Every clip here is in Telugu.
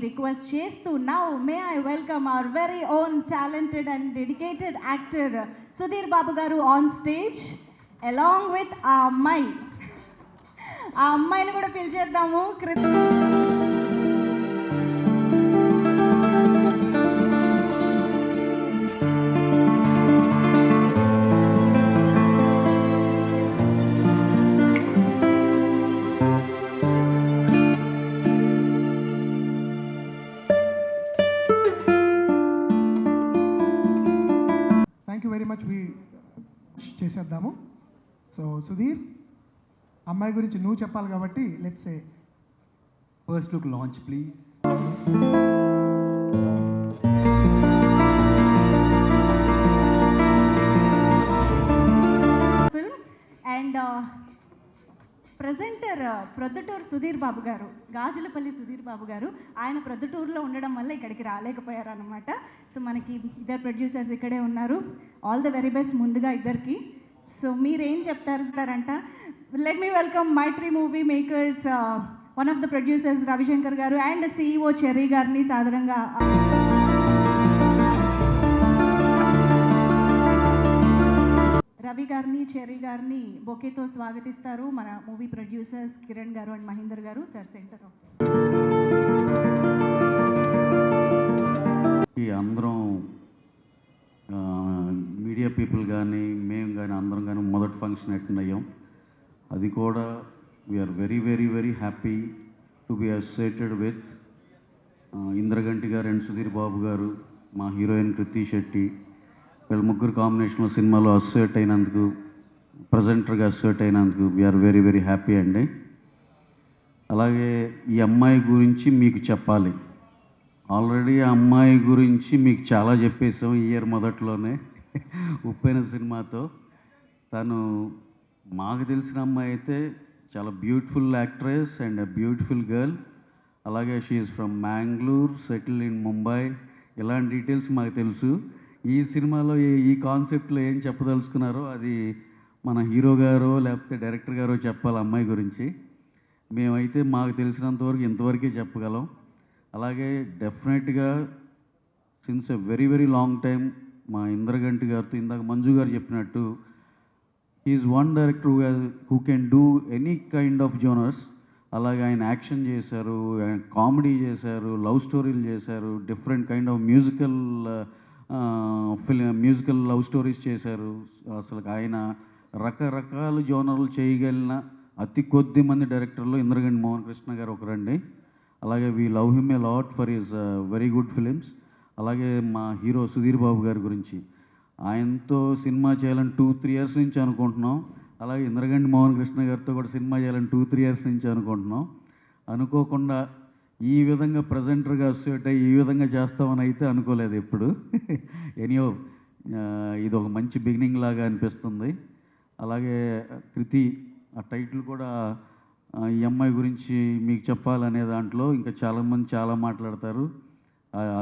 రిక్వెస్ట్ చేస్తూ now may I welcome our very own talented and dedicated actor Sudheer Babu garu on stage along with ఆ అమ్మాయిని కూడా పిలిచేద్దాము. Thank you very much. చేసేద్దాము. సో సుధీర్, అమ్మాయి గురించి నువ్వు చెప్పాలి కాబట్టి let's say first look launch please. And presenter Proddatur Sudheer Babu garu, Gajulapalli Sudheer Babu గారు, ఆయన ప్రొద్దుటూరులో ఉండడం వల్ల ఇక్కడికి రాలేకపోయారు అనమాట. సో మనకి ఇద్దరు ప్రొడ్యూసర్స్ ఇక్కడే ఉన్నారు. ఆల్ ద వెరీ బెస్ట్ ముందుగా ఇద్దరికి. సో మీరేం చెప్తారంట. Let me welcome Mythri movie makers one of the producers Ravishankar garu and CEO cherry గారిని సాధారణంగా రవి గారిని చెర్రీ గారిని బొకేతో స్వాగతిస్తారు మన మూవీ ప్రొడ్యూసర్స్ కిరణ్ గారు అండ్ మహేందర్ గారు. సార్ సెంటర్ అందరం మీడియా పీపుల్ కానీ మేము కానీ అందరం కానీ మొదటి ఫంక్షన్ అటెండ్ అయ్యాం. అది కూడా we are very very very happy to be associated with Indraganti garu and Sudheer Babu గారు, మా హీరోయిన్ కృతి శెట్టి. వీళ్ళ ముగ్గురు కాంబినేషన్లో సినిమాలో అసోసియేట్ అయినందుకు, ప్రజెంటర్గా అసోసియేట్ అయినందుకు వీఆర్ వెరీ వెరీ హ్యాపీ అండి. అలాగే ఈ అమ్మాయి గురించి మీకు చెప్పాలి. ఆల్రెడీ ఆ అమ్మాయి గురించి మీకు చాలా చెప్పేసాం ఈ ఇయర్ మొదట్లోనే ఉప్పెన సినిమాతో. తను మాకు తెలిసిన అమ్మాయి అయితే చాలా beautiful actress and beautiful girl. అలాగే she is from Mangalore, settle in Mumbai. ఇలాంటి డీటెయిల్స్ మాకు తెలుసు. ఈ సినిమాలో ఈ కాన్సెప్ట్లో ఏం చెప్పదలుచుకున్నారో అది మన హీరో గారో లేకపోతే డైరెక్టర్ గారో చెప్పాలి అమ్మాయి గురించి. మేమైతే మాకు తెలిసినంతవరకు ఇంతవరకే చెప్పగలం. అలాగే డెఫినెట్గా since a very very long time మా ఇంద్రగంటి గారితో ఇందాక మంజు గారు చెప్పినట్టు is one director who can do any kind of genres. అలాగే ఆయన యాక్షన్ చేశారు, ఆయన కామెడీ చేశారు, లవ్ స్టోరీలు చేశారు, different kind of musical love stories చేశారు. అసలు ఆయన రకరకాల జోనర్లు చేయగలిగిన అతి కొద్ది మంది డైరెక్టర్లు ఇంద్రగంటి మోహన్ కృష్ణ గారు ఒకరండి. అలాగే we love him a lot for his very good films. అలాగే మా హీరో సుధీర్ బాబు గారి గురించి ఆయనతో సినిమా చేయాలని 2-3 years నుంచి అనుకుంటున్నాం. అలాగే ఇంద్రగంటి మోహన్ కృష్ణ గారితో కూడా సినిమా చేయాలని 2-3 years నుంచి అనుకుంటున్నాం. అనుకోకుండా ఈ విధంగా ప్రజెంటర్గా అసోసియేట్ అయ్యి ఈ విధంగా చేస్తామని అయితే అనుకోలేదు ఎప్పుడు. ఎనియో ఇది ఒక మంచి బిగినింగ్ లాగా అనిపిస్తుంది. అలాగే కృతి ఆ టైటిల్ కూడా ఈ అమ్మాయి గురించి మీకు చెప్పాలనే దాంట్లో ఇంకా చాలామంది చాలా మాట్లాడతారు.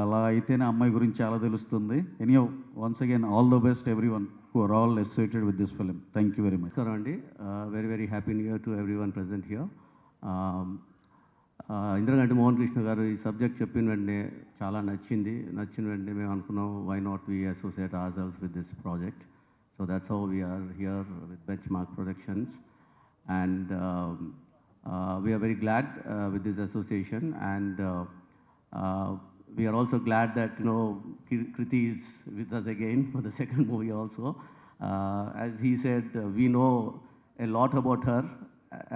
అలా అయితేనే అమ్మాయి గురించి చాలా తెలుస్తుంది. Anyway once again all the best everyone who are all associated with this film. Thank you very much. నమస్కారం అండి. Very very happy new year to everyone present here. Indraganti Mohan Krishna garu ఈ సబ్జెక్ట్ చెప్పిన వెంటనే చాలా నచ్చిన వెంటనే మేము అనుకున్నాం why not we associate ourselves with this project. So that's how we are here with Benchmark Productions, and we are very glad with this association, and we are also glad that Kriti is with us again for the second movie also. As he said, we know a lot about her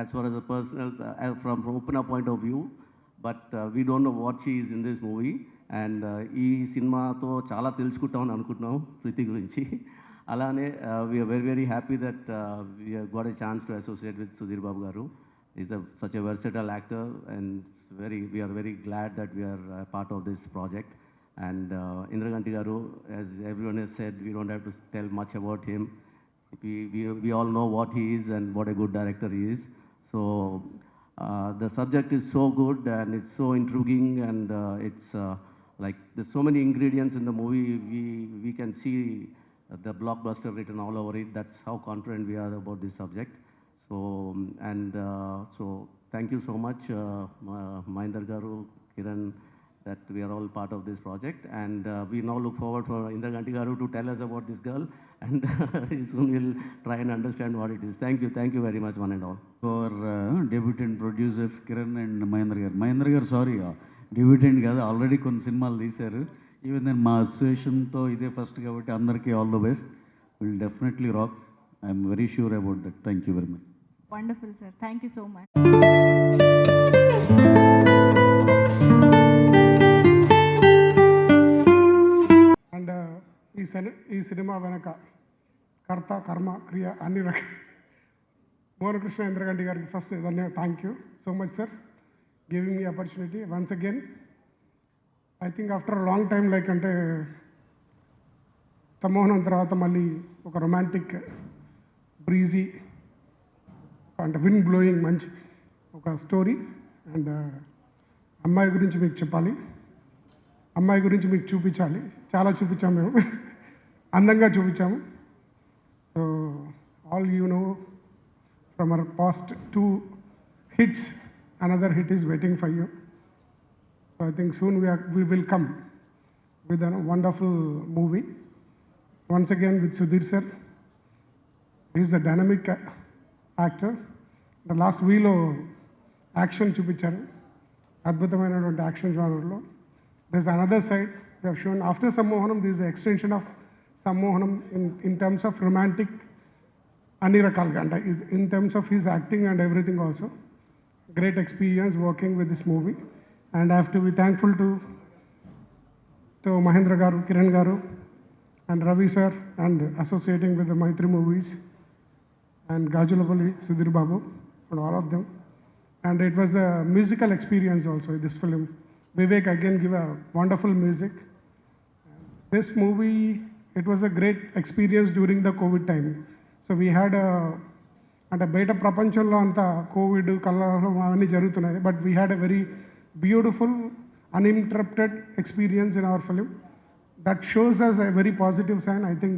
as far as a personal from opener point of view, but we don't know what she is in this movie, and ఈ సినిమాతో చాలా తెలుసుకుంటామని అనుకుంటున్నాం కృతి గురించి. అలానే we are very very happy that we have got a chance to associate with Sudhir Babu garu. He's such a versatile actor, and we are very glad that we are part of this project. And Indraganti garu, as everyone has said, we don't have to tell much about him. We all know what he is and what a good director he is. So the subject is so good and it's so intriguing, and it's like there's so many ingredients in the movie. We can see the blockbuster written all over it. That's how confident we are about this subject. So so thank you so much, Mahender garu, Kiran, that we are all part of this project, and we now look forward for Indra Ganti Garu to tell us about this girl, and soon we'll try and understand what it is. Thank you very much, one and all. For debutant producers Kiran and Mahendra garu sorry debutante కాదు, ఆల్రెడీ కొన్ని సినిమాలు తీశారు. ఈవెన్ నేను మా అసోసియేషన్తో ఇదే ఫస్ట్ కాబట్టి అందరికీ all the best. Will definitely rock. I'm very sure about that. Thank you very much. Wonderful sir, thank you so much. And ఈ సినిమా వెనక కర్త కర్మ క్రియ అన్ని రకాల మోహనకృష్ణ ఇంద్రగంటి గారికి first thank you so much sir, giving me opportunity once again. I think after long time like అంటే సమ్మోహనం తర్వాత మళ్ళీ ఒక రొమాంటిక్ బ్రీజీ అంటే విండ్ బ్లోయింగ్ మంచి ఒక స్టోరీ. అండ్ అమ్మాయి గురించి మీకు చెప్పాలి, అమ్మాయి గురించి మీకు చూపించాలి. చాలా చూపించాము మేము, అందంగా చూపించాము. So all you know from our past 2 hits, another hit is waiting for you. So I think soon we will come with a wonderful movie. Once again with Sudhir sir. He is a dynamic actor. The last వీలో యాక్షన్ చూపించారు, అద్భుతమైనటువంటి యాక్షన్ జానర్లో. There's another side we have shown after Sammohanam. This is an extension of Sammohanam in terms of romantic అన్ని రకాలుగా అంటే in terms of his acting and everything also. Great experience working with this movie, and I have to be thankful to Mahendra garu, Kiran garu and Ravi sir, and associating with the Maitri Movies and Gajulapalli Sudhir Babu and all of them. And it was a musical experience also in this film. Vivek again give a wonderful music. This movie, it was a great experience during the COVID time. So we had అంటే బయట ప్రపంచంలో అంతా కోవిడ్ కలహం అవన్నీ జరుగుతున్నాయి, but we had a very beautiful uninterrupted experience in our film. That shows us a very positive sign. I think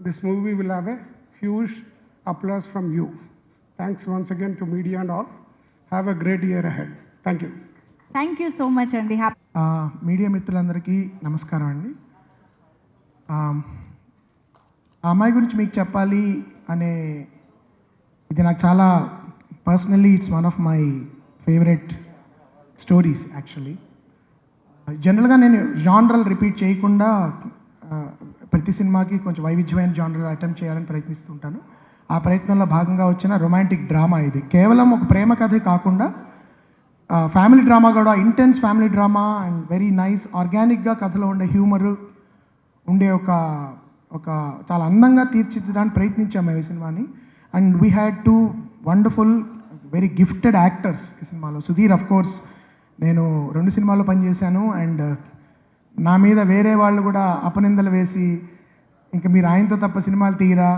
this movie will have a huge applause from you. Thanks once again to media and all. Have a great year ahead. Thank you. Thank you so much అండి. మీడియా మిత్రులందరికీ నమస్కారం అండి. ఆ అమ్మాయి గురించి మీకు చెప్పాలి అనే ఇది నాకు చాలా personally it's one of my favourite stories actually. జనరల్గా నేను జానరల్ రిపీట్ చేయకుండా ప్రతి సినిమాకి కొంచెం వైవిధ్యమైన జానరల్ అటెంప్ట్ చేయాలని ప్రయత్నిస్తుంటాను. ఆ ప్రయత్నంలో భాగంగా వచ్చిన రొమాంటిక్ డ్రామా ఇది. కేవలం ఒక ప్రేమ కథే కాకుండా ఫ్యామిలీ డ్రామా కూడా, intense family drama and very nice ఆర్గానిక్గా కథలో ఉండే హ్యూమరు ఉండే ఒక చాలా అందంగా తీర్చిదిద్దడానికి ప్రయత్నించాము ఈ సినిమాని. And we had 2 wonderful very gifted actors ఈ సినిమాలో. సుధీర్ అఫ్ కోర్స్ నేను 2 సినిమాల్లో పనిచేశాను, అండ్ నా మీద వేరే వాళ్ళు కూడా అపనిందలు వేసి ఇంకా మీరు ఆయనతో తప్ప సినిమాలు తీయరా,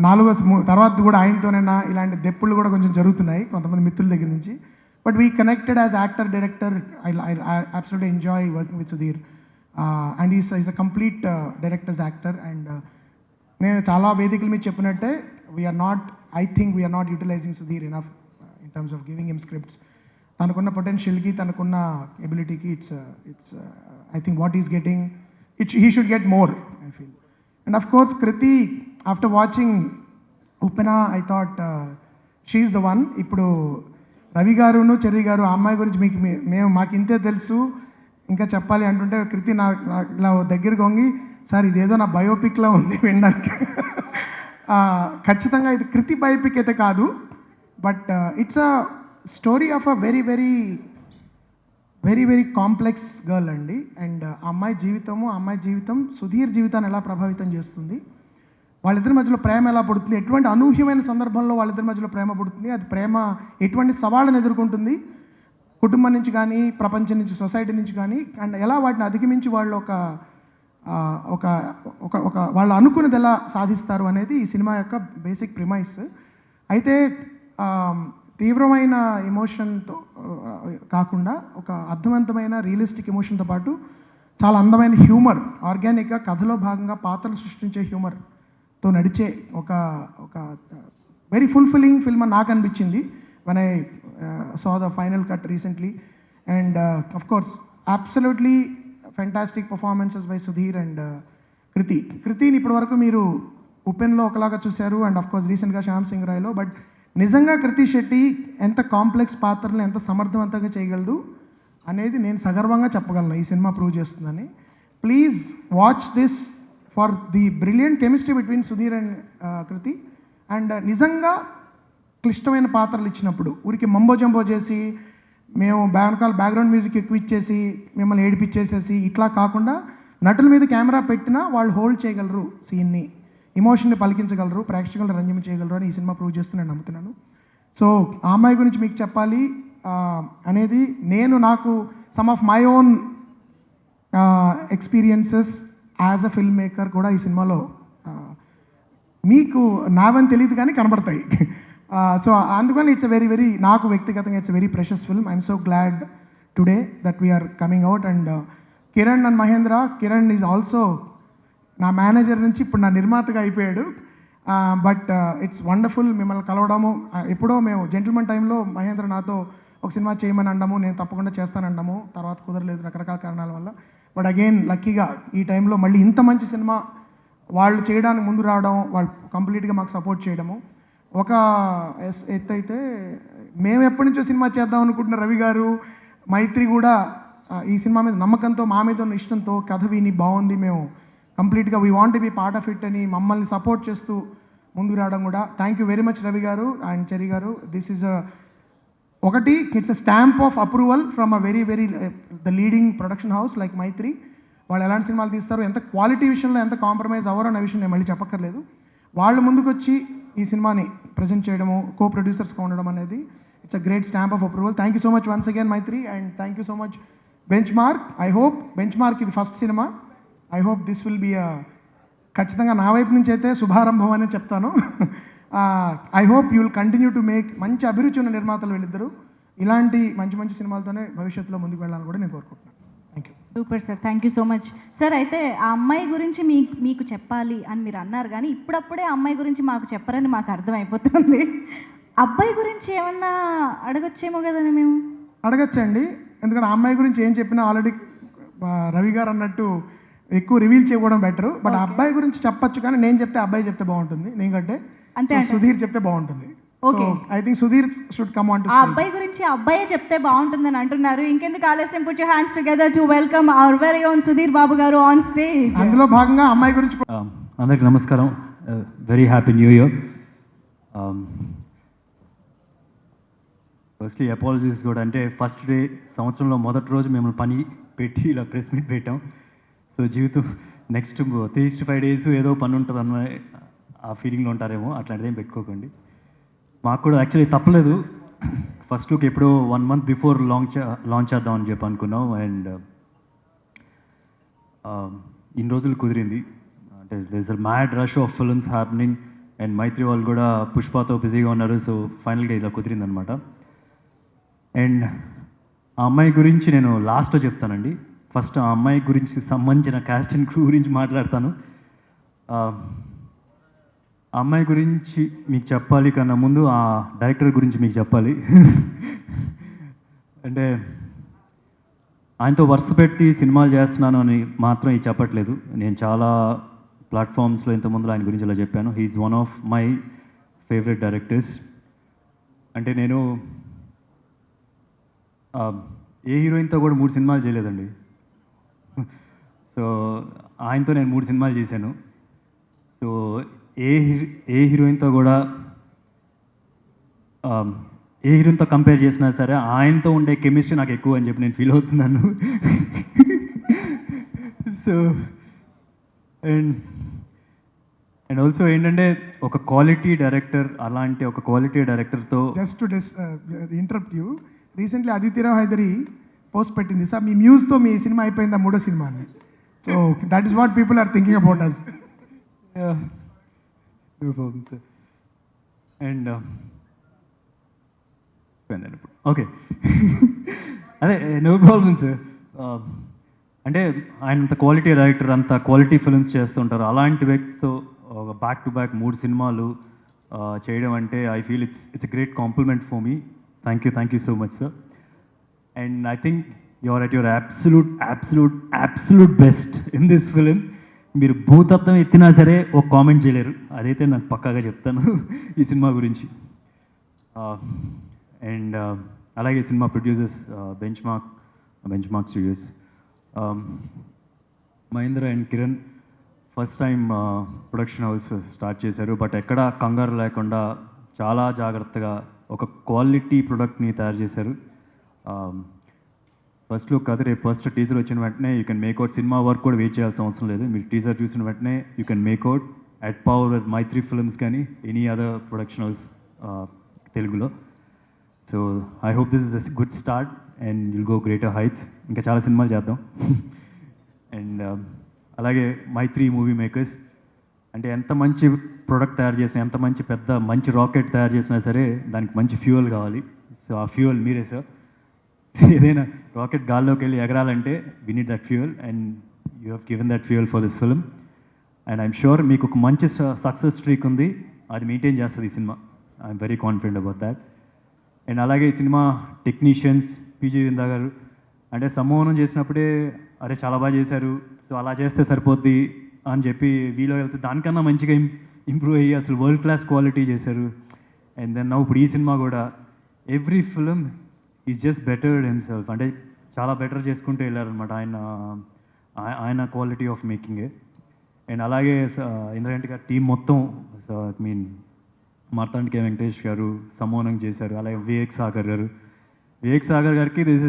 4వ తర్వాత కూడా ఆయనతోనైనా ఇలాంటి దెప్పులు కూడా కొంచెం జరుగుతున్నాయి కొంతమంది మిత్రుల దగ్గర నుంచి. But we connected as actor director. I absolutely enjoy working with Sudheer, and is a complete directors actor. And నేను చాలా వేదికల మీద చెప్పినట్టే I think we are not utilizing Sudhir enough in terms of giving him scripts. తనకున్న పొటెన్షియల్కి, తనకున్న ఎబిలిటీకి it's I think what he's getting, he should get more, I feel. And of course Kriti, after watching Upena, I thought she is the one. ఇప్పుడు రవి గారును చెర్రీ గారు ఆ అమ్మాయి గురించి మాకు ఇంతే తెలుసు ఇంకా చెప్పాలి అంటుంటే కృతి నా ఇలా దగ్గరికి వంగి, సార్ ఇదేదో నా బయోపిక్లా ఉంది వినడానికి. ఖచ్చితంగా ఇది కృతి బయోపిక్ అయితే కాదు, but it's a story of a very very very very complex girl అండి. అండ్ ఆ అమ్మాయి జీవితం సుధీర్ జీవితాన్ని ఎలా ప్రభావితం చేస్తుంది, వాళ్ళిద్దరి మధ్యలో ప్రేమ ఎలా పుడుతుంది, ఎటువంటి అనూహ్యమైన సందర్భంలో వాళ్ళిద్దరి మధ్యలో ప్రేమ పుడుతుంది, అది ప్రేమ ఎటువంటి సవాళ్ళను ఎదుర్కొంటుంది కుటుంబం నుంచి కానీ, ప్రపంచం నుంచి, సొసైటీ నుంచి కానీ, అండ్ ఎలా వాటిని అధిగమించి వాళ్ళు ఒక వాళ్ళు అనుకున్నది ఎలా సాధిస్తారు అనేది ఈ సినిమా యొక్క బేసిక్ ప్రిమైస్. అయితే తీవ్రమైన ఎమోషన్తో కాకుండా ఒక అర్థవంతమైన రియలిస్టిక్ ఎమోషన్తో పాటు చాలా అందమైన హ్యూమర్, ఆర్గానిక్గా కథలో భాగంగా పాత్రలు సృష్టించే హ్యూమర్తో నడిచే ఒక వెరీ ఫుల్ఫిల్లింగ్ ఫిల్మ్ అని నాకు అనిపించింది when I saw the final cut recently. And of course absolutely fantastic performances by Sudheer and కృతిని ఇప్పటివరకు మీరు ఉపెన్లో ఒకలాగా చూశారు అండ్ ఆఫ్ కోర్స్ రీసెంట్గా శ్యామ్ సింగ్ రాయ్లో. బట్ నిజంగా కృతి శెట్టి ఎంత కాంప్లెక్స్ పాత్రలను ఎంత సమర్థవంతంగా చేయగలదు అనేది నేను సగర్వంగా చెప్పగలను. ఈ సినిమా ప్రూవ్ చేస్తుందని. Please watch this for the brilliant chemistry between Sudheer and Kriti. And నిజంగా క్లిష్టమైన పాత్రలు ఇచ్చినప్పుడు ఊరికి మంబో జంబో చేసి మేము బ్యాక్గ్రౌండ్ మ్యూజిక్ ఎక్కువ ఇచ్చేసి మిమ్మల్ని ఏడిపించేసేసి ఇట్లా కాకుండా నటుల మీద కెమెరా పెట్టినా వాళ్ళు హోల్డ్ చేయగలరు, సీన్ని ఇమోషన్ని పలికించగలరు, ప్రేక్షకులను రంజన చేయగలరు అని ఈ సినిమా ప్రూవ్ చేస్తూ నేను నమ్ముతున్నాను. సో ఆ అమ్మాయి గురించి మీకు చెప్పాలి అనేది నాకు some of my own experiences as a film maker కూడా ఈ సినిమాలో మీకు నావని తెలియదు కానీ కనబడతాయి. సో అందుకని ఇట్స్ వెరీ వెరీ నాకు వ్యక్తిగతంగా it's very precious film. I'm so glad today that we are coming out. And Kiran and Mahendra, Kiran is also నా మేనేజర్ నుంచి ఇప్పుడు నా నిర్మాతగా అయిపోయాడు. బట్ ఇట్స్ వండర్ఫుల్ మిమ్మల్ని కలవడము. ఎప్పుడో మేము జెంటిల్మెన్ టైంలో మహేంద్ర నాతో ఒక సినిమా చేయమని అనడము, నేను తప్పకుండా చేస్తానన్నాము, తర్వాత కుదరలేదు రకరకాల కారణాల వల్ల. బట్ అగైన్ లక్కీగా ఈ టైంలో మళ్ళీ ఇంత మంచి సినిమా వాళ్ళు చేయడానికి ముందు రావడం, వాళ్ళు కంప్లీట్గా మాకు సపోర్ట్ చేయడము ఒక ఎత్తు అయితే, మేము ఎప్పటి నుంచో సినిమా చేద్దాం అనుకుంటున్న రవి గారు, మైత్రి కూడా ఈ సినిమా మీద నమ్మకంతో, మా మీద ఉన్న ఇష్టంతో కథ విని బాగుంది, మేము కంప్లీట్గా we want be part of it అని మమ్మల్ని సపోర్ట్ చేస్తూ ముందుకు రావడం కూడా thank you very much Ravi garu and Cherry garu. This is ఒకటి it's a stamp of approval from a very very the leading production house like Mythri. వాళ్ళు ఎలాంటి సినిమాలు తీస్తారు, ఎంత క్వాలిటీ విషయంలో ఎంత కాంప్రమైజ్ అవ్వరు అనే విషయం నేను మళ్ళీ చెప్పక్కర్లేదు. వాళ్ళు ముందుకొచ్చి ఈ సినిమాని ప్రజెంట్ చేయడము, కో ప్రొడ్యూసర్స్గా ఉండడం అనేది it's a great stamp of approval. Thank you so much once again Mythri and thank you so much benchmark. I hope bench mark ఇది ఫస్ట్ సినిమా. I hope this will be ఖచ్చితంగా నా వైపు నుంచి అయితే శుభారంభం అనే చెప్తాను. I hope you will continue to make మంచి అభిరుచి ఉన్న నిర్మాతలు వీళ్ళిద్దరూ ఇలాంటి మంచి మంచి సినిమాలతోనే భవిష్యత్తులో ముందుకు వెళ్ళాలని కూడా నేను కోరుకుంటున్నాను. Thank you. Super sir, thank you so much sir. అయితే ఆ అమ్మాయి గురించి మీకు చెప్పాలి అని మీరు అన్నారు, కానీ ఇప్పుడప్పుడే ఆ అమ్మాయి గురించి మాకు చెప్పరని మాకు అర్థమైపోతుంది. అబ్బాయి గురించి ఏమన్నా అడగొచ్చేమో కదండి మేము? అడగచ్చండి, ఎందుకంటే ఆ అమ్మాయి గురించి ఏం చెప్పినా ఆల్రెడీ రవి గారు అన్నట్టు ఎక్కువ రివీల్ చేయడం బెటర్. బట్ ఆ అబ్బాయి గురించి చెప్పొచ్చు, కానీ నేను చెప్తే అబ్బాయి చెప్తే బాగుంటుంది, నేనంటే అంతే సుధీర్ చెప్తే బాగుంటుంది. Okay, I think Sudheer should come on to. ఆ అబ్బాయి గురించి అబ్బాయే చెప్తే బాగుంటుందని అంటున్నారు. ఇంకెందుకు ఆలస్యం, put your hands together to welcome our very own Sudheer Babu garu on stage. అందులో భాగంగా అమ్మాయి గురించి అందరికి నమస్కారం, very happy new year. Firstly apologies కూడా, అంటే ఫస్ట్ డే సంవత్సరంలో మొదటి రోజు మిమ్మల్ని పని పెట్టి ఇలా ప్రెస్ మీట్ పెట్టాం. సో జీవితం నెక్స్ట్ 3-5 days ఏదో పని ఉంటుంది అన్న ఆ ఫీలింగ్లో ఉంటారేమో, అట్లాంటిది ఏం పెట్టుకోకండి. మాకు కూడా యాక్చువల్లీ తప్పలేదు, ఫస్ట్ లుక్ ఎప్పుడో 1 month బిఫోర్ లాంచ్ చేద్దామని చెప్పి అనుకున్నాం. అండ్ ఇన్ని రోజులు కుదిరింది, అంటే there is a mad rush of films happening and Mythri వాళ్ళు కూడా పుష్పతో బిజీగా ఉన్నారు. సో ఫైనల్గా ఇలా కుదిరింది అనమాట. అండ్ ఆ అమ్మాయి గురించి నేను లాస్ట్లో చెప్తానండి. ఫస్ట్ ఆ అమ్మాయి గురించి సంబంధించిన కాస్ట్ అండ్ క్రూ గురించి మాట్లాడతాను. ఆ అమ్మాయి గురించి మీకు చెప్పాలి కన్నా ముందు ఆ డైరెక్టర్ గురించి మీకు చెప్పాలి. అంటే ఆయనతో వరుస పెట్టి సినిమాలు చేస్తున్నాను అని మాత్రం ఇది చెప్పట్లేదు. నేను చాలా ప్లాట్ఫామ్స్లో ఇంతకుముందు ఆయన గురించి ఇలా చెప్పాను. He's one of my favourite directors. అంటే నేను ఏ హీరోయిన్తో కూడా 3 సినిమాలు చేయలేదండి. సో ఆయనతో నేను 3 సినిమాలు చేశాను. సో ఏ హీరోయిన్తో కూడా ఏ హీరోయిన్తో కంపేర్ చేసినా సరే ఆయనతో ఉండే కెమిస్ట్రీ నాకు ఎక్కువ అని చెప్పి నేను ఫీల్ అవుతున్నాను. సో అండ్ ఆల్సో ఏంటంటే ఒక క్వాలిటీ డైరెక్టర్, అలాంటి ఒక క్వాలిటీ డైరెక్టర్తో just to interrupt you, recently Aditi Rao Hydari post పెట్టింది, సార్ మీ మ్యూజ్తో మీ సినిమా అయిపోయిందా 3వ సినిమా అని. So that is what people are thinking about us. And okay, అదే నో ప్రాబ్లమ్ సార్. అంటే ఆయన అంత క్వాలిటీ డైరెక్టర్, అంత క్వాలిటీ ఫిల్మ్స్ చేస్తుంటారు. అలాంటి వ్యక్తితో ఒక బ్యాక్ టు బ్యాక్ 3 సినిమాలు చేయడం అంటే I feel it's a great compliment for me. Thank you so much sir. And I think you are at your absolute best in this film. మీరు భూతత్వం ఎత్తినా సరే ఒక కామెంట్ చేయలేరు, అదైతే నాకు పక్కాగా చెప్తాను ఈ సినిమా గురించి. అండ్ అలాగే cinema producers Benchmark Studios, Mahendra and Kiran first time production house start చేశారు. బట్ ఎక్కడ కంగారు లేకుండా చాలా జాగ్రత్తగా ఒక క్వాలిటీ ప్రొడక్ట్ని తయారు చేశారు. ఫస్ట్ లుక్ కాదు, రేపు ఫస్ట్ టీజర్ వచ్చిన వెంటనే you can make out. Cinema work కూడా వెయిట్ చేయాల్సిన అవసరం లేదు, మీరు టీజర్ చూసిన వెంటనే you can make out at power Mythri films కానీ ఎనీ అదర్ ప్రొడక్షన్ హౌస్ తెలుగులో. So I hope this is a good start and will go greater heights. ఇంకా చాలా సినిమాలు చేద్దాం. అండ్ అలాగే మైత్రి మూవీ మేకర్స్ అంటే ఎంత మంచి ప్రోడక్ట్ తయారు చేసినా, ఎంత మంచి రాకెట్ తయారు చేసినా సరే దానికి మంచి ఫ్యూయల్ కావాలి. సో ఆ ఫ్యూయల్ మీరే సార్. ఏదైనా రాకెట్ గాల్లోకి వెళ్ళి ఎగరాలంటే we need that fuel and you have given that fuel for this film. And I'm sure మీకు ఒక మంచి సక్సెస్ స్ట్రీక్ ఉంది, అది మెయింటైన్ చేస్తుంది ఈ cinema. I'm very confident about that. And అలాగే ఈ సినిమా టెక్నీషియన్స్ పీజీ విందా గారు అంటే సంమోహనం చేసినప్పుడే అరే చాలా బాగా చేశారు, సో అలా చేస్తే సరిపోద్ది అని చెప్పి వీలో వెళ్తే దానికన్నా మంచిగా ఇంప్రూవ్ అయ్యి అసలు వరల్డ్ క్లాస్ క్వాలిటీ చేశారు. అండ్ దెన్ ఇప్పుడు ఈ సినిమా కూడా every film is just బెటర్డ్ himself, అంటే చాలా బెటర్ చేసుకుంటూ వెళ్ళారనమాట ఆయన క్వాలిటీ ఆఫ్ మేకింగే. అండ్ అలాగే ఇంద్రగంటి గారి టీం మొత్తం ఐ మీన్ మార్తాండ్ కే వెంకటేష్ గారు సమోనం చేశారు. అలాగే వివేక్ సాగర్ గారికి this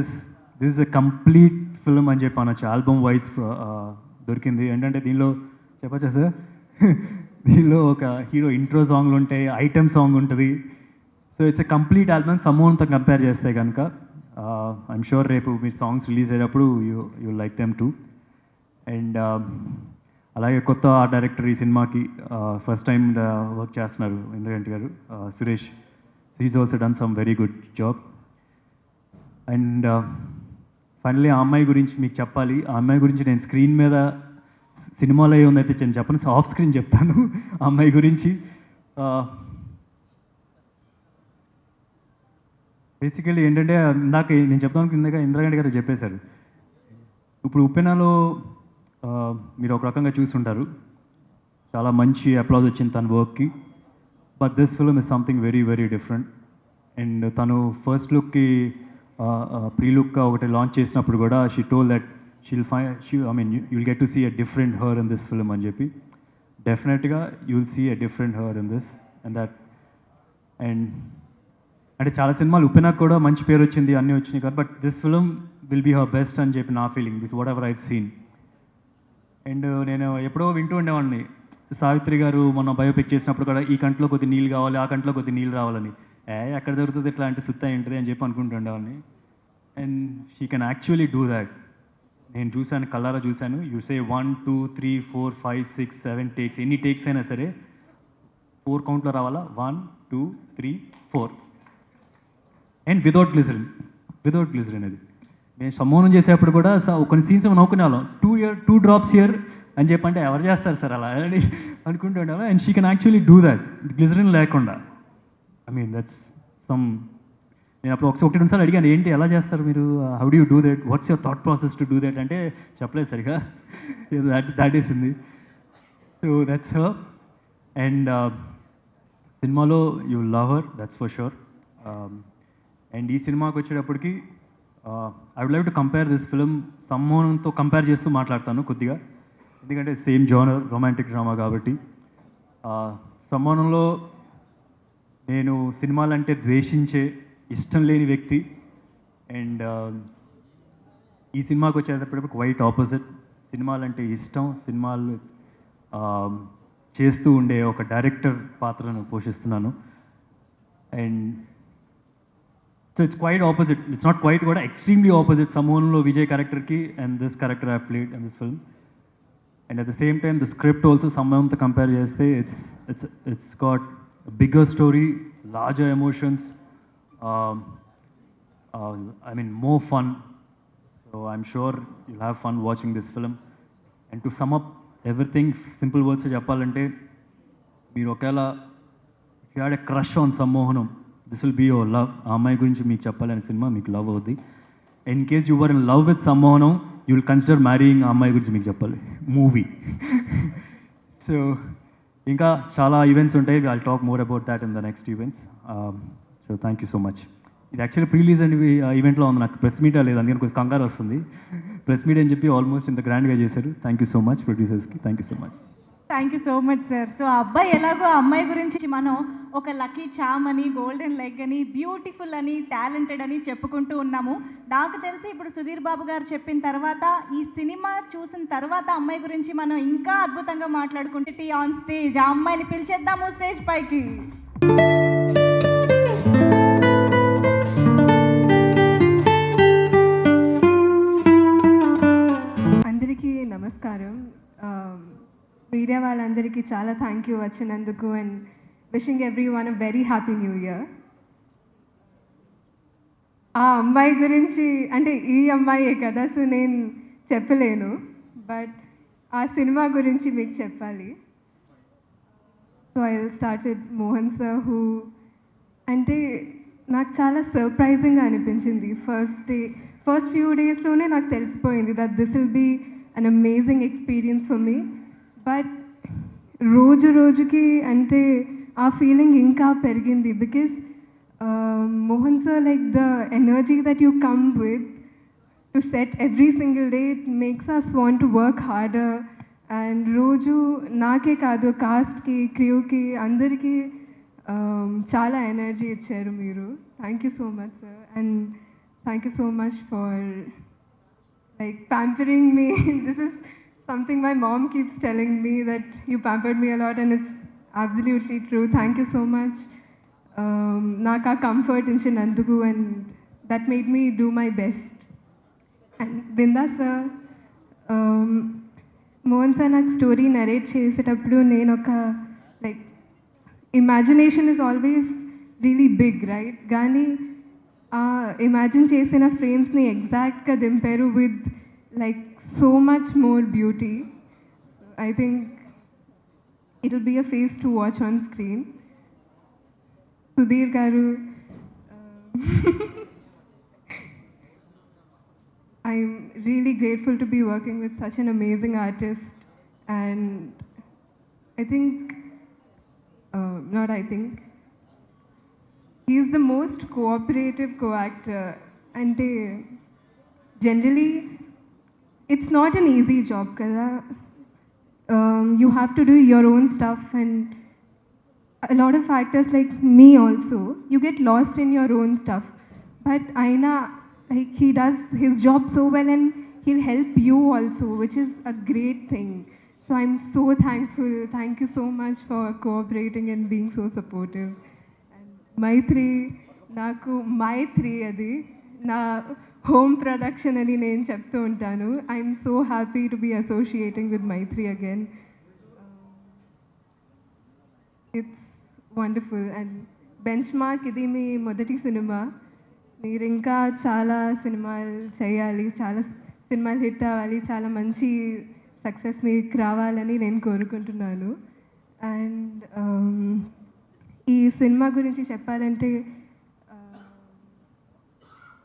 is a complete film అని చెప్పి అనొచ్చు. ఆల్బమ్ వైజ్ దొరికింది. ఏంటంటే దీనిలో చెప్పచ్చా సార్, దీనిలో ఒక హీరో ఇంట్రో సాంగ్లు ఉంటాయి, ఐటమ్ సాంగ్ ఉంటుంది. So it's a complete album సమోనంతో కంపేర్ చేస్తే కనుక. ఐఎమ్ షూర్ రేపు మీరు సాంగ్స్ రిలీజ్ అయ్యేటప్పుడు you like them too. And అలాగే కొత్త ఆర్ట్ డైరెక్టర్ ఈ సినిమాకి ఫస్ట్ టైం వర్క్ చేస్తున్నారు ఇంద్రగంటి గారు, Suresh. He's also done some very good job. And finally ఆ అమ్మాయి గురించి మీకు చెప్పాలి. ఆ అమ్మాయి గురించి నేను స్క్రీన్ మీద సినిమాలో ఏముందైతే నేను చెప్పను, ఆఫ్ స్క్రీన్ చెప్తాను ఆ అమ్మాయి గురించి. బేసికలీ ఏంటంటే ఇందాక నేను చెప్తాను, ఇంద్రగంటి గారు చెప్పేశారు. ఇప్పుడు ఉప్పెనలో మీరు ఒక రకంగా చూసుంటారు, చాలా మంచి అప్లాజ్ వచ్చింది తన వర్క్కి. But this film is something very very different. And తను ఫస్ట్ లుక్కి ప్రీ లుక్గా ఒకటి లాంచ్ చేసినప్పుడు కూడా she told that you'll get to see a different her in this film అని చెప్పి. డెఫినెట్గా you'll see a different her in this and that. And అంటే చాలా సినిమాలు ఉప్పెనాకు కూడా మంచి పేరు వచ్చింది, అన్నీ వచ్చినాయి కదా, but this film will be her best అని చెప్పి నా feeling. This whatever I've seen. And నేను ఎప్పుడో వింటూ ఉండేవాడిని, సావిత్రి గారు మొన్న బయోపిక్ చేసినప్పుడు కూడా ఈ కంట్లో కొద్ది నీళ్ళు కావాలి, ఆ కంట్లో కొద్ది నీళ్ళు రావాలని. ఎక్కడ జరుగుతుంది ఇట్లా అంటే సుత్తా ఏంటిది అని చెప్పి అనుకుంటూ ఉండేవాడిని. And she can actually do that. నేను చూశాను, కల్లారా చూశాను. యూ సే 1 2 3 4 5 6 7 టేక్స్, ఎన్ని టేక్స్ అయినా సరే 4 కౌంట్లో రావాలా, 1 2 3 4 అండ్ వితౌట్ గ్లిజరిన్. అది నేను సమ్మోనం చేసేటప్పుడు కూడా కొన్ని సీన్స్ నవ్వుకునే వాళ్ళం, 2 డ్రాప్స్ హియర్ అని చెప్పంటే ఎవరు చేస్తారు సార్ అలా అని అనుకుంటూ ఉండేవాళ్ళం. And she can actually do that glycerin లేకుండా. I mean that's some. నేను అప్పుడు 1-2 సార్లు అడిగాను, ఏంటి ఎలా చేస్తారు మీరు, how do you do that, what's your thought process to do that అంటే చెప్పలేదు సరిగా. దాట్ ఈస్ ఉంది. So that's her. అండ్ సినిమాలో you love her, that's for sure. And ఈ సినిమాకి వచ్చేటప్పటికి I would like to compare this film సమ్మోనంతో కంపేర్ చేస్తూ మాట్లాడతాను కొద్దిగా, ఎందుకంటే సేమ్ జోనర్ రొమాంటిక్ డ్రామా కాబట్టి. సమ్మోనంలో నేను సినిమాలంటే ద్వేషించే, ఇష్టం లేని వ్యక్తి. అండ్ ఈ సినిమాకి వచ్చేటప్పటికి క్వైట్ ఆపోజిట్. సినిమాలంటే ఇష్టం, సినిమాలు చేస్తూ ఉండే ఒక డైరెక్టర్ పాత్రను పోషిస్తున్నాను. And so it's quite opposite, it's not quite కూడా, ఎక్స్ట్రీమ్లీ ఆపోజిట్ సమ్మోనంలో విజయ్ క్యారెక్టర్కి and this character I played in this film. And at the same time the script also సమ్మోనంతో కంపేర్ చేస్తే it's got bigger story, larger emotions, I mean more fun. So I'm sure you'll have fun watching this film. And to sum up everything, simple words చెప్పాలంటే, మీరు ఒకవేళ if you had a crush on సమ్మోహనం, this will be your love. ఆ అమ్మాయి గురించి మీకు చెప్పాలని సినిమా మీకు లవ్ అవుద్ది. In case you were in love with someone you will consider marrying ఆ అమ్మాయి గురించి మీకు చెప్పాలి మూవీ. సో ఇంకా చాలా ఈవెంట్స్ ఉంటాయి. I talk more about that in the next events. So thank you so much. ఇది యాక్చువల్లీ ప్రీ రిలీజ్ అండ్ ఈవెంట్లో ఉంది, నాకు ప్రెస్ మీట్ లేదు, అందుకని కొంచెం కంగారు వస్తుంది. ప్రెస్ మీట్ అని చెప్పి ఆల్మోస్ట్ ఇంత గ్రాండ్గా చేశారు. థ్యాంక్ యూ సో మచ్ ప్రొడ్యూసర్స్కి, thank you so much. Thank you so much sir. So ఆ అబ్బాయి ఎలాగో ఆ అమ్మాయి గురించి మనం ఒక లక్కీ చామ్ అని, గోల్డెన్ లెగ్ అని, బ్యూటిఫుల్ అని, టాలెంటెడ్ అని చెప్పుకుంటూ ఉన్నాము. నాకు తెలిసి ఇప్పుడు సుధీర్ బాబు గారు చెప్పిన తర్వాత, ఈ సినిమా చూసిన తర్వాత అమ్మాయి గురించి మనం ఇంకా అద్భుతంగా మాట్లాడుకుంటే ఆన్ స్టేజ్ ఆ అమ్మాయిని పిలిచేద్దాము స్టేజ్ పైకి. అందరికీ నమస్కారం. మీడియా వాళ్ళందరికీ చాలా థ్యాంక్ యూ వచ్చినందుకు and wishing every one a very happy new year. ఆ అమ్మాయి గురించి అంటే ఈ అమ్మాయే కదా, సో నేను చెప్పలేను, బట్ ఆ సినిమా గురించి మీకు చెప్పాలి. So I will start with Mohan sir, who అంటే నాకు చాలా సర్ప్రైజింగ్గా అనిపించింది. ఫస్ట్ ఫ్యూ డేస్లోనే నాకు తెలిసిపోయింది that this will be an amazing experience for me. But రోజు రోజుకి అంటే ఆ ఫీలింగ్ ఇంకా పెరిగింది. Because Mohan sir, like the energy that you come with to set every single day, it makes us want to work harder. And రోజు నాకే కాదు, కాస్ట్కి, క్రూకి, అందరికీ చాలా ఎనర్జీ ఇచ్చారు మీరు. Thank you so much sir. And thank you so much for like pampering me. This is something my mom keeps telling me, that you pampered me a lot, and it's absolutely true. Thank you so much. Naka comfort inchinanduku, and that made me do my best. And Binda sir, Mohan sir నాకు స్టోరీ నరేట్ చేసేటప్పుడు నేను ఒక like imagination is always really big right, కానీ ఇమాజిన్ చేసిన ఫ్రేమ్స్ని ఎగ్జాక్ట్గా దింపారు with like so much more beauty. I think it will be a feast to watch on screen. Sudheer garu, I'm really grateful to be working with such an amazing artist. And I think he is the most cooperative co-actor. Ante generally it's not an easy job kada. You have to do your own stuff, and a lot of actors like me also, you get lost in your own stuff, but aina like he does his job so well, and he'll help you also, which is a great thing. So I'm so thankful. Thank you so much for cooperating and being so supportive. మైత్రి, నాకు మైత్రి అది నా హోమ్ ప్రొడక్షన్ అని నేను చెప్తూ ఉంటాను. I'm so happy to be associating with Mythri again. It's wonderful. And bench mark, ఇది మీ మొదటి సినిమా. మీరు ఇంకా చాలా సినిమాలు చేయాలి, చాలా సినిమాలు హిట్ అవ్వాలి, చాలా మంచి సక్సెస్ మీకు రావాలని నేను కోరుకుంటున్నాను. అండ్ ఈ సినిమా గురించి చెప్పాలంటే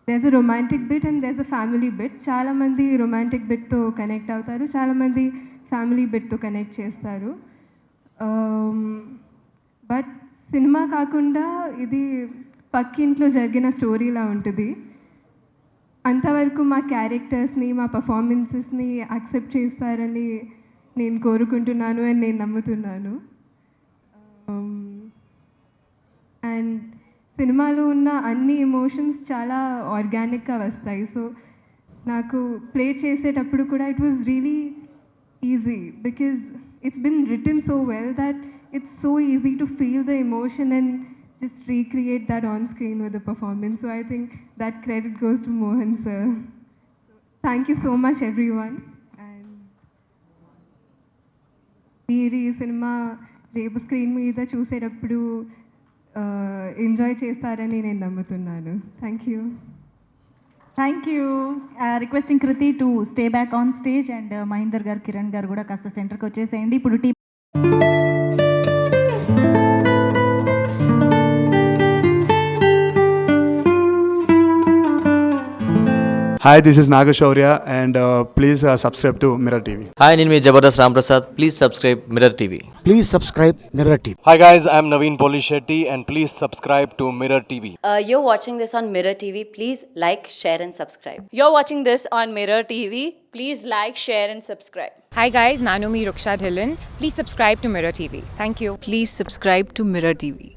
there's a romantic bit and there's a family bit. చాలామంది రొమాంటిక్ బిట్తో కనెక్ట్ అవుతారు, చాలామంది ఫ్యామిలీ బిట్తో కనెక్ట్ చేస్తారు. బట్ సినిమా కాకుండా ఇది పక్కింట్లో జరిగిన స్టోరీలా ఉంటుంది. అంతవరకు మా క్యారెక్టర్స్ని, మా పర్ఫార్మెన్సెస్ని యాక్సెప్ట్ చేస్తారని నేను కోరుకుంటున్నాను అండ్ నేను నమ్ముతున్నాను. అండ్ సినిమాలో ఉన్న అన్ని ఎమోషన్స్ చాలా ఆర్గానిక్గా వస్తాయి. సో నాకు ప్లే చేసేటప్పుడు కూడా it was really easy, because it's been written so well that it's so easy to feel the emotion and just recreate that on screen with the performance. So I think that credit goes to Mohan sir. Thank you so much everyone. And మీరు ఈ సినిమా రేపు స్క్రీన్ మీద చూసేటప్పుడు ఎంజాయ్ చేస్తారని నేను నమ్ముతున్నాను. Thank you. Thank you. Requesting Kriti to stay back on stage. And Mahender garu, Kiran garu కూడా కాస్త సెంటర్కి వచ్చేసేయండి. ఇప్పుడు team Hi, this is Nagashaurya, and please subscribe to Mirror TV. Hi, నేను మీ Jabardasth Ramprasad. Please subscribe Mirror TV. Please subscribe Mirror TV. Hi guys, I'm Naveen Polishetty and please subscribe to Mirror TV. You're watching this on Mirror TV. Please like, share and subscribe. You're watching this on Mirror TV. Please like, share and subscribe. Hi guys, Nanumi Ruksha Dhillon. Please subscribe to Mirror TV. Thank you. Please subscribe to Mirror TV.